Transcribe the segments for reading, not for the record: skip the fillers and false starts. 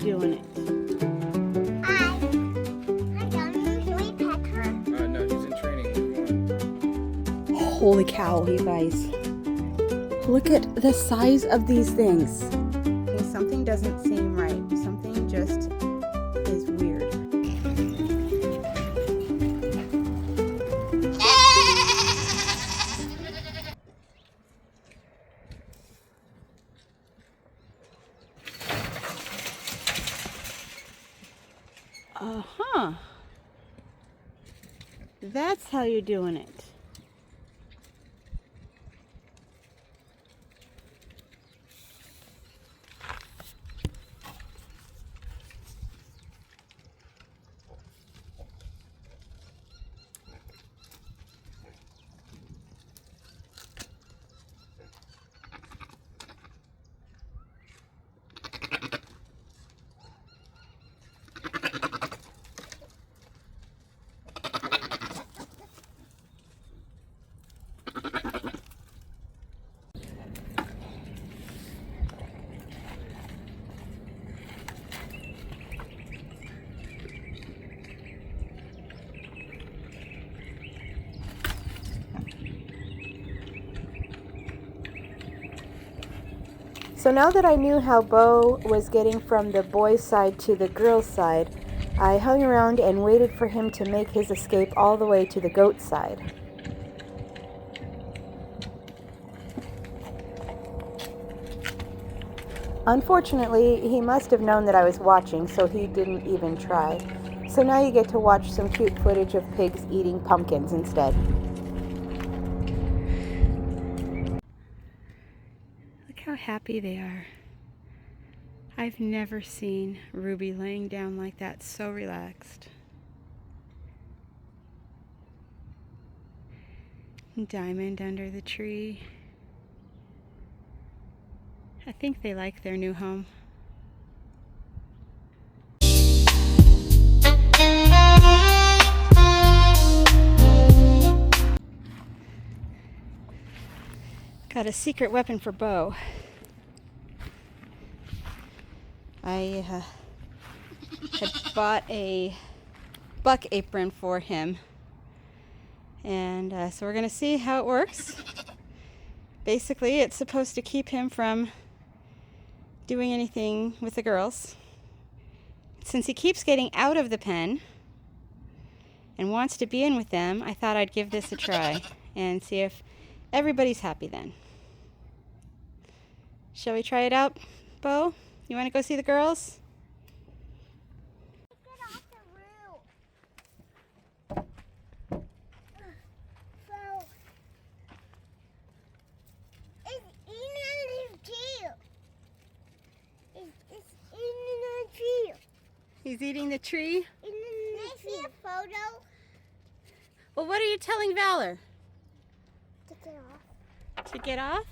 doing it? Hi. Hi, Donnie. Can we pet her? No, he's in training. Holy cow, you guys. Look at the size of these things. Okay, something doesn't seem right. Something just is weird. Uh-huh. That's how you're doing it. So now that I knew how Bo was getting from the boys' side to the girls' side, I hung around and waited for him to make his escape all the way to the goat side. Unfortunately, he must have known that I was watching, so he didn't even try. So now you get to watch some cute footage of pigs eating pumpkins instead. Look how happy they are. I've never seen Ruby laying down like that, so relaxed. Diamond under the tree. I think they like their new home. Got a secret weapon for Bo. I had bought a buck apron for him. And so we're going to see how it works. Basically, it's supposed to keep him from doing anything with the girls. Since he keeps getting out of the pen and wants to be in with them, I thought I'd give this a try and see if everybody's happy then. Shall we try it out, Bo? You want to go see the girls? Get off the roof. So, it's eating the tree. It's eating the tree. He's eating the tree? Can I see a photo? Well, what are you telling Valor? To get off. To get off?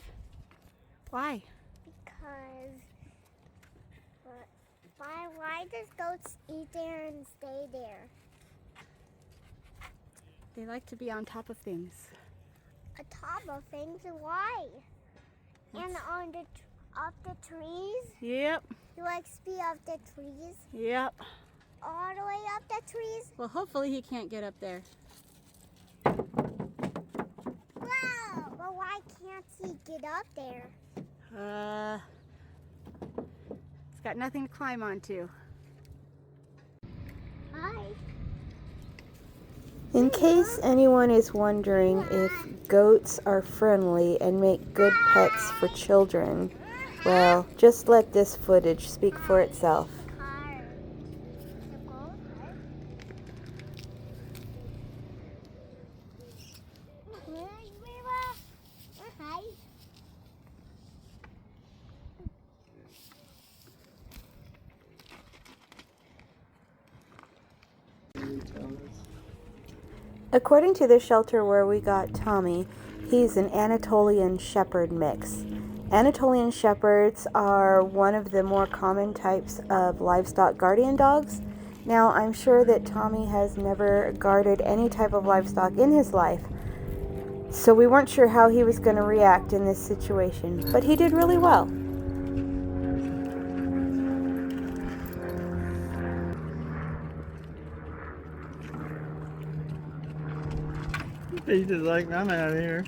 Why? Because why does goats eat there and stay there? They like to be on top of things. On top of things, why? And on the up the trees? Yep. You like to be up the trees? Yep. All the way up the trees? Well, hopefully he can't get up there. Wow! Well, why can't he get up there? It's got nothing to climb onto. Hi. In case anyone is wondering if goats are friendly and make good pets for children, well, just let this footage speak for itself. According to the shelter where we got Tommy, he's an Anatolian Shepherd mix. Anatolian Shepherds are one of the more common types of livestock guardian dogs. Now, I'm sure that Tommy has never guarded any type of livestock in his life, so we weren't sure how he was going to react in this situation, but he did really well. He's just like, I'm out of here.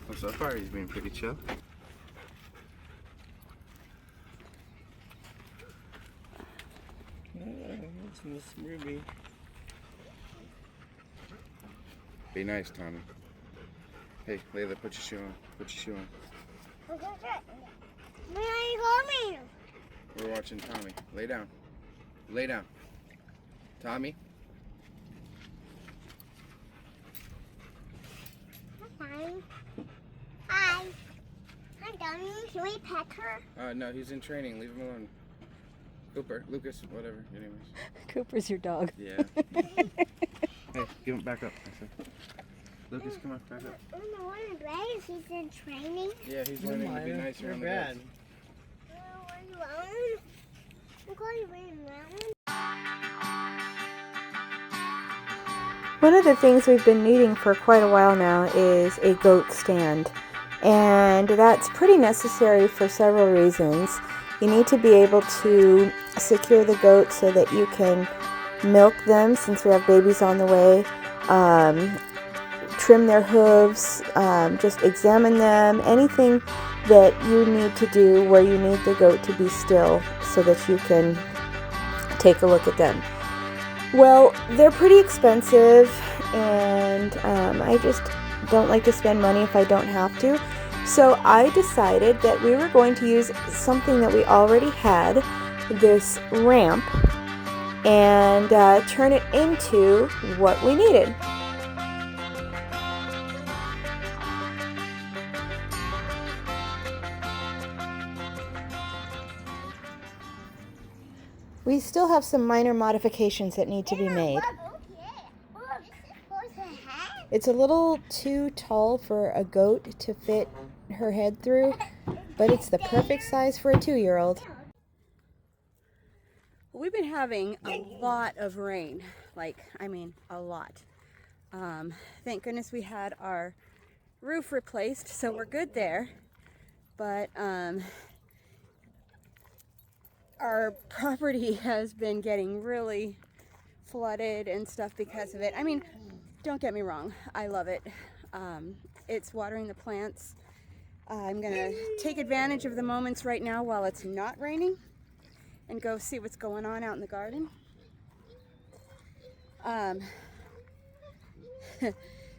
Well, so far he's been pretty chill. It's Miss Ruby. Be nice, Tommy. Hey, Layla, put your shoe on. Put your shoe on. Where are you going? We're watching Tommy. Lay down. Lay down. Tommy. Hi. Hi. Hi, Dummy. Can we pet her? No, he's in training. Leave him alone. Cooper, Lucas, whatever. Anyways. Cooper's your dog. Yeah. Hey, give him back up. Lucas, come on, back up. Oh, no one in bed. He's in training. Yeah, he's learning to be nice around the bed. Are you alone? I'm going to be around. One of the things we've been needing for quite a while now is a goat stand, and that's pretty necessary for several reasons. You need to be able to secure the goats so that you can milk them since we have babies on the way, trim their hooves, just examine them, anything that you need to do where you need the goat to be still so that you can take a look at them. Well, they're pretty expensive, and I just don't like to spend money if I don't have to. So I decided that we were going to use something that we already had, this ramp, and turn it into what we needed. We still have some minor modifications that need to be made. It's a little too tall for a goat to fit her head through, but it's the perfect size for a 2-year-old. We've been having a lot of rain, a lot. Thank goodness we had our roof replaced, so we're good there. But our property has been getting really flooded and stuff because of it. I mean, don't get me wrong, I love it. It's watering the plants. I'm gonna take advantage of the moments right now while it's not raining and go see what's going on out in the garden.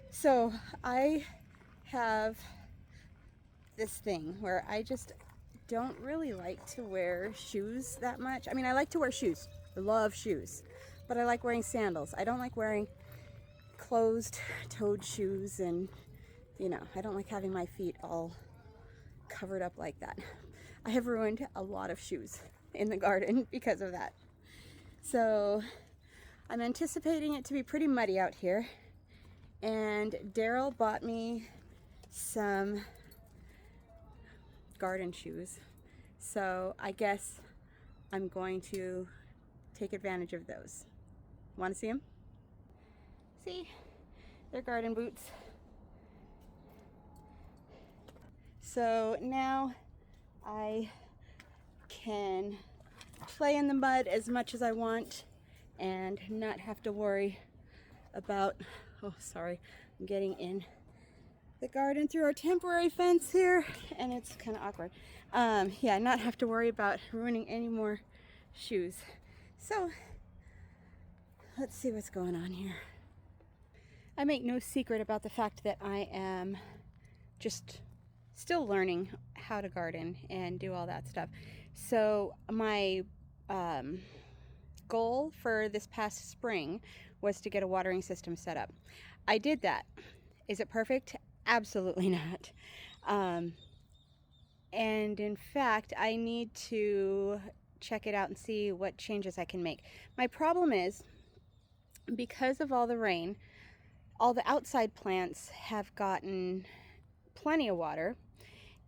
So I have this thing where I just don't really like to wear shoes that much. I mean, I like to wear shoes. I love shoes. But I like wearing sandals. I don't like wearing closed-toed shoes, and, I don't like having my feet all covered up like that. I have ruined a lot of shoes in the garden because of that. So I'm anticipating it to be pretty muddy out here. And Daryl bought me some garden shoes. So I guess I'm going to take advantage of those. Want to see them? See? They're garden boots. So now I can play in the mud as much as I want and not have to worry about, oh sorry, I'm getting in the garden through our temporary fence here, and it's kind of awkward. Yeah, not have to worry about ruining any more shoes. So let's see what's going on here. I make no secret about the fact that I am just still learning how to garden and do all that stuff. So my goal for this past spring was to get a watering system set up. I did that. Is it perfect? Absolutely not. And in fact, I need to check it out and see what changes I can make. My problem is, because of all the rain, all the outside plants have gotten plenty of water,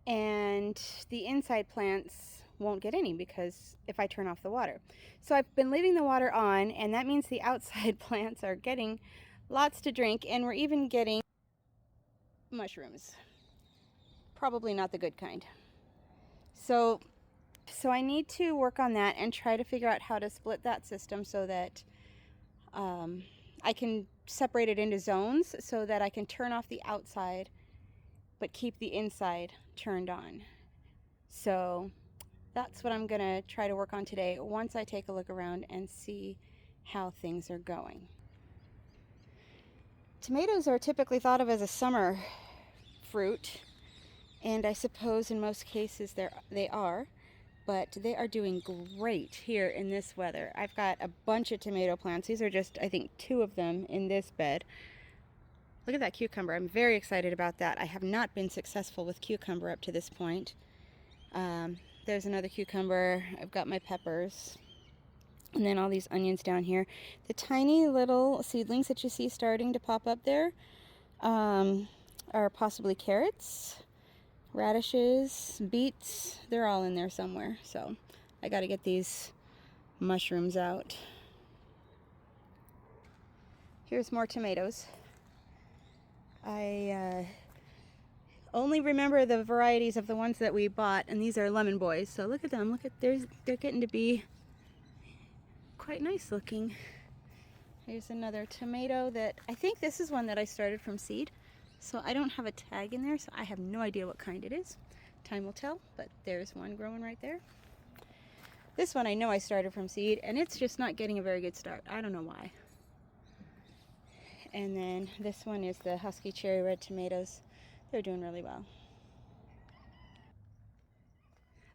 and the inside plants won't get any because if I turn off the water. So I've been leaving the water on, and that means the outside plants are getting lots to drink, and we're even getting mushrooms. Probably not the good kind. So I need to work on that and try to figure out how to split that system so that I can separate it into zones so that I can turn off the outside but keep the inside turned on. So that's what I'm gonna try to work on today once I take a look around and see how things are going. Tomatoes are typically thought of as a summer fruit, and I suppose in most cases they are, but they are doing great here in this weather. I've got a bunch of tomato plants. These are just, I think, 2 of them in this bed. Look at that cucumber. I'm very excited about that. I have not been successful with cucumber up to this point. There's another cucumber. I've got my peppers. And then all these onions down here. The tiny little seedlings that you see starting to pop up there are possibly carrots, radishes, beets. They're all in there somewhere. So I got to get these mushrooms out. Here's more tomatoes. I only remember the varieties of the ones that we bought, and these are lemon boys. So look at them. Look at they're getting to be quite nice looking. Here's another tomato that I think this is one that I started from seed. So I don't have a tag in there, so I have no idea what kind it is. Time will tell, but there's one growing right there. This one I know I started from seed, and it's just not getting a very good start. I don't know why. And then this one is the Husky Cherry Red tomatoes. They're doing really well.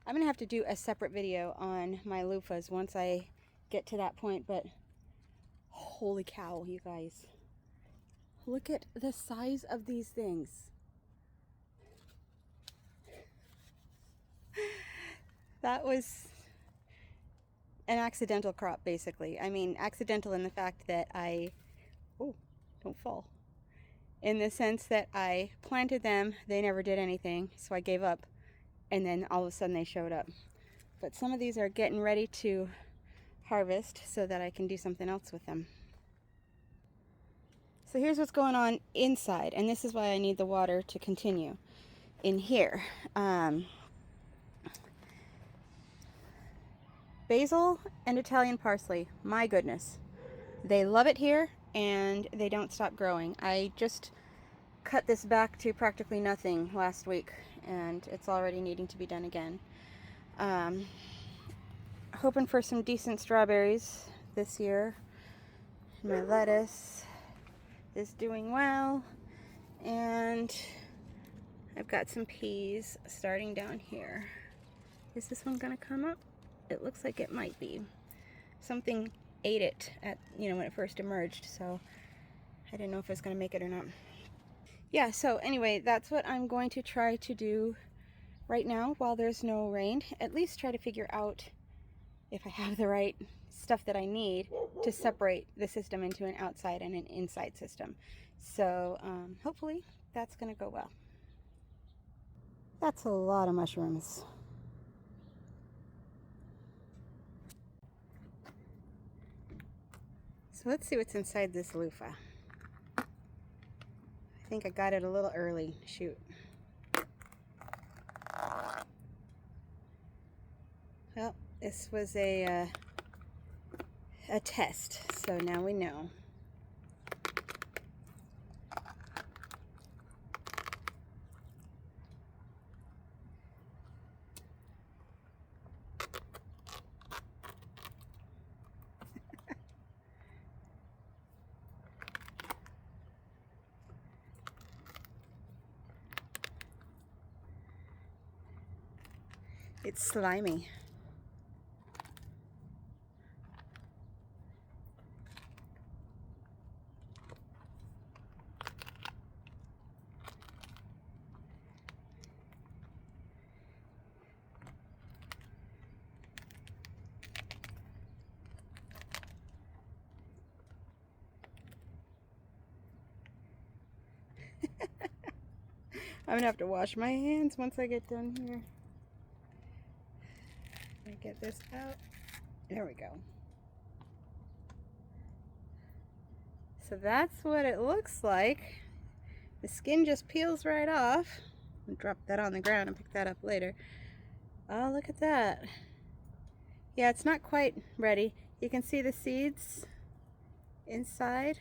I'm gonna have to do a separate video on my loofahs once I get to that point, but holy cow, you guys. Look at the size of these things. That was an accidental crop, basically. I mean, accidental in the fact that oh, don't fall. In the sense that I planted them, they never did anything, so I gave up, and then all of a sudden they showed up. But some of these are getting ready to harvest so that I can do something else with them. So here's what's going on inside, and this is why I need the water to continue in here. Basil and Italian parsley, my goodness. They love it here, and they don't stop growing. I just cut this back to practically nothing last week, and it's already needing to be done again. Hoping for some decent strawberries this year. My lettuce is doing well, and I've got some peas starting down here. Is this one gonna come up? It looks like it might be. Something ate it at, when it first emerged, so I didn't know if it was gonna make it or not. Yeah, so anyway, that's what I'm going to try to do right now while there's no rain. At least try to figure out if I have the right stuff that I need to separate the system into an outside and an inside system. So hopefully that's gonna go well. That's a lot of mushrooms. So let's see what's inside this loofah. I think I got it a little early. Shoot. Well, this was a test, so now we know. It's slimy. I'm gonna have to wash my hands once I get done here. Get this out. There we go. So that's what it looks like. The skin just peels right off. I'll drop that on the ground and pick that up later. Oh, look at that. Yeah, it's not quite ready. You can see the seeds inside.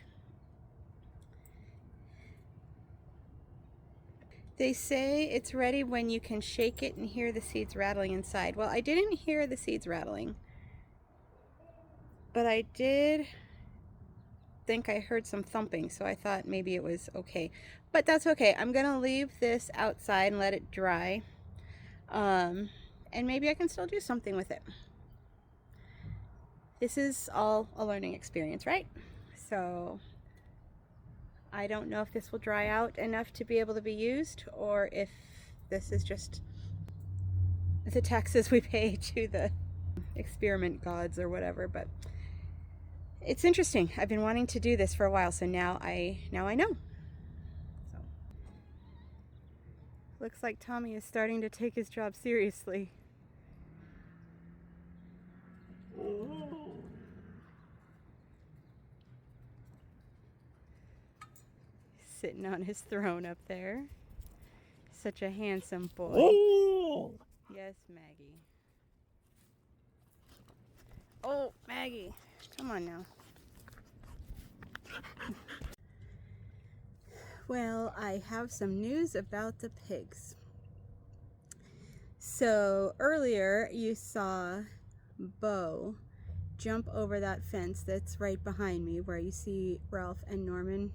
They say it's ready when you can shake it and hear the seeds rattling inside. Well, I didn't hear the seeds rattling, but I did think I heard some thumping, so I thought maybe it was okay. But that's okay. I'm gonna leave this outside and let it dry. And maybe I can still do something with it. This is all a learning experience, right? So I don't know if this will dry out enough to be able to be used, or if this is just the taxes we pay to the experiment gods or whatever, but it's interesting. I've been wanting to do this for a while, so now I know. So looks like Tommy is starting to take his job seriously. Sitting on his throne up there. Such a handsome boy. Yes, Maggie. Oh, Maggie. Come on now. Well, I have some news about the pigs. So earlier you saw Bo jump over that fence that's right behind me, where you see Ralph and Norman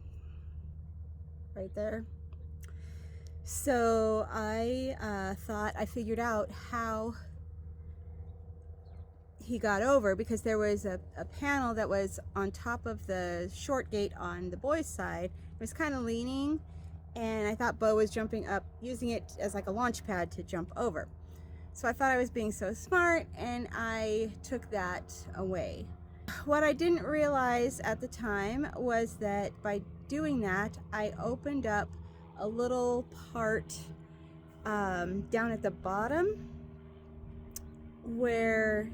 right there. So I thought I figured out how he got over, because there was a panel that was on top of the short gate on the boys' side. It was kind of leaning, and I thought Bo was jumping up, using it as like a launch pad to jump over. So I thought I was being so smart, and I took that away. What I didn't realize at the time was that by doing that, I opened up a little part down at the bottom where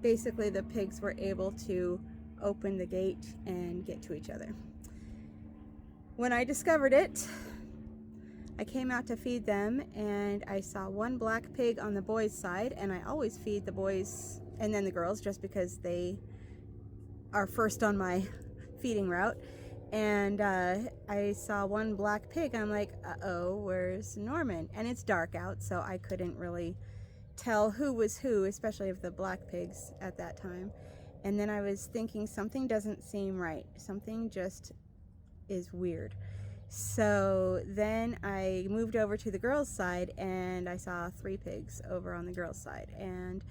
basically the pigs were able to open the gate and get to each other. When I discovered it, I came out to feed them, and I saw one black pig on the boys' side, and I always feed the boys and then the girls just because they are first on my feeding route. And I saw one black pig, and I'm like, uh-oh, where's Norman? And it's dark out, so I couldn't really tell who was who, especially of the black pigs at that time. And then I was thinking, something doesn't seem right. Something just is weird. So then I moved over to the girls' side, and I saw 3 pigs over on the girls' side. And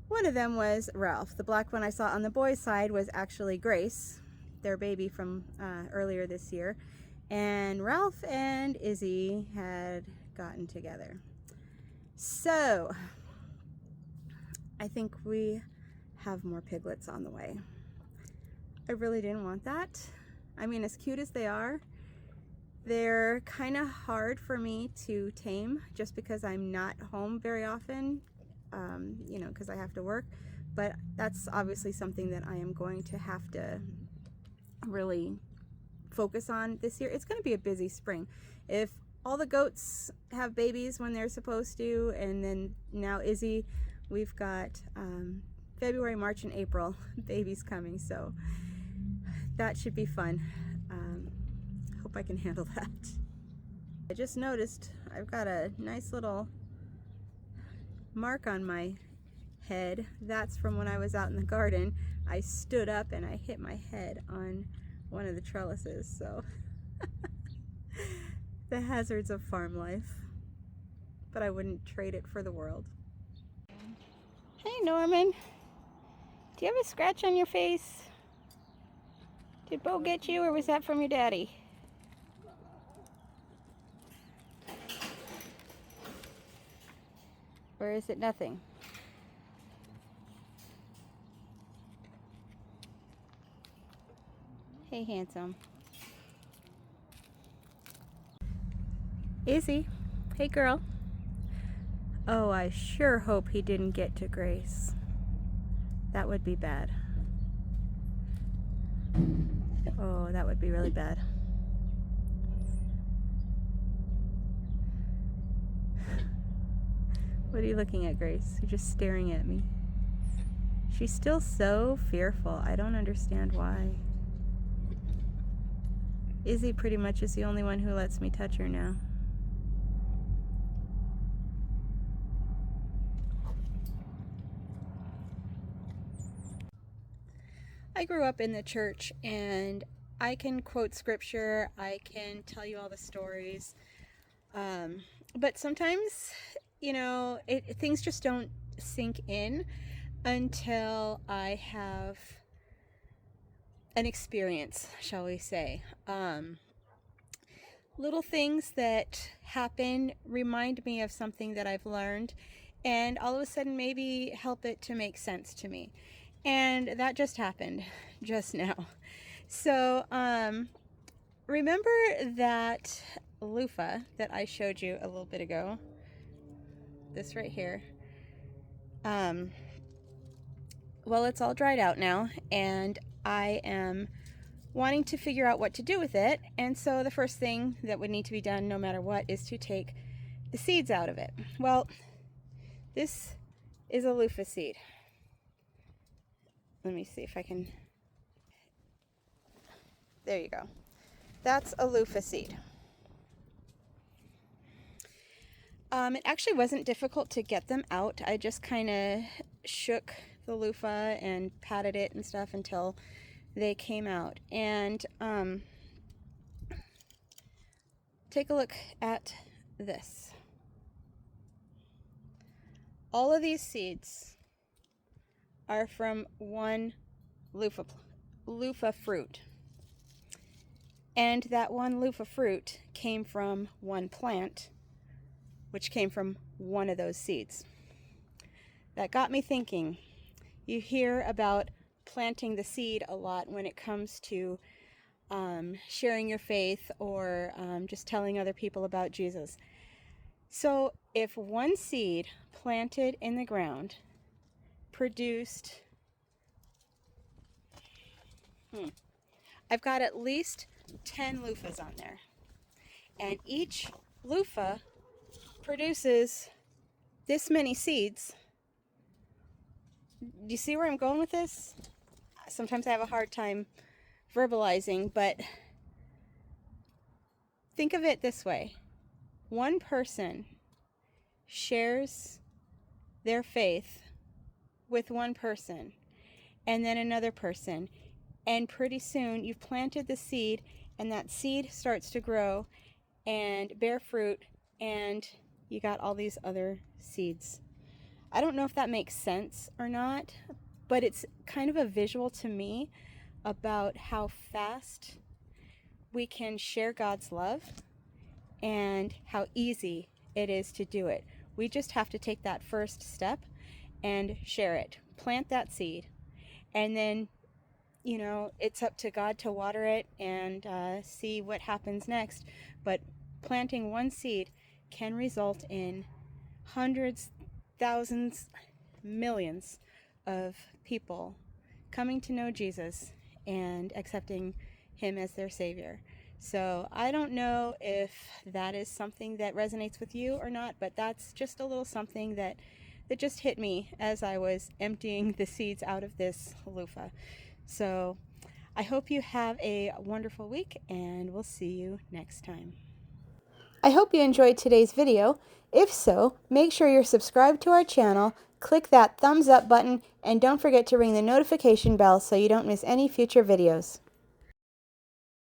one of them was Ralph. The black one I saw on the boys' side was actually Grace, their baby from earlier this year. And Ralph and Izzy had gotten together. So I think we have more piglets on the way. I really didn't want that. I mean, as cute as they are, they're kind of hard for me to tame just because I'm not home very often, you know, because I have to work. But that's obviously something that I am going to have to really focus on this year. It's going to be a busy spring. If all the goats have babies when they're supposed to, and then now Izzy, we've got February, March, and April babies coming, so that should be fun. Hope I can handle that. I just noticed I've got a nice little mark on my head. That's from when I was out in the garden. I stood up and I hit my head on one of the trellises, so the hazards of farm life. But I wouldn't trade it for the world. Hey Norman, do you have a scratch on your face? Did Bo get you, or was that from your daddy? Or is it nothing? Hey, handsome. Izzy. Hey, girl. Oh, I sure hope he didn't get to Grace. That would be bad. Oh, that would be really bad. What are you looking at, Grace? You're just staring at me. She's still so fearful. I don't understand why. Izzy pretty much is the only one who lets me touch her now. I grew up in the church, and I can quote scripture, I can tell you all the stories, but sometimes, you know, things just don't sink in until I have an experience, shall we say. Little things that happen remind me of something that I've learned, and all of a sudden maybe help it to make sense to me. And that just happened just now. So, remember that loofah that I showed you a little bit ago? This right here. Well, it's all dried out now, and I am wanting to figure out what to do with it. And so the first thing that would need to be done, no matter what, is to take the seeds out of it. Well, this is a loofah seed. Let me see if I can. There you go. That's a loofah seed. It actually wasn't difficult to get them out. I just kind of shook the loofah and patted it and stuff until they came out. And take a look at this. All of these seeds are from one loofah fruit. And that one loofah fruit came from one plant, which came from one of those seeds. That got me thinking. You hear about planting the seed a lot when it comes to sharing your faith or just telling other people about Jesus. So if one seed planted in the ground produced, I've got at least 10 loofahs on there, and each loofah produces this many seeds. Do you see where I'm going with this? Sometimes I have a hard time verbalizing, but think of it this way. One person shares their faith with one person, and then another person, and pretty soon you've planted the seed, and that seed starts to grow and bear fruit, and you got all these other seeds. I don't know if that makes sense or not, but it's kind of a visual to me about how fast we can share God's love and how easy it is to do it. We just have to take that first step and share it. Plant that seed, and then, you know, it's up to God to water it and see what happens next. But planting one seed can result in hundreds, thousands, millions of people coming to know Jesus and accepting him as their Savior. So I don't know if that is something that resonates with you or not, but that's just a little something that just hit me as I was emptying the seeds out of this loofah. So I hope you have a wonderful week, and we'll see you next time. I hope you enjoyed today's video. If so, make sure you're subscribed to our channel, click that thumbs up button, and don't forget to ring the notification bell so you don't miss any future videos.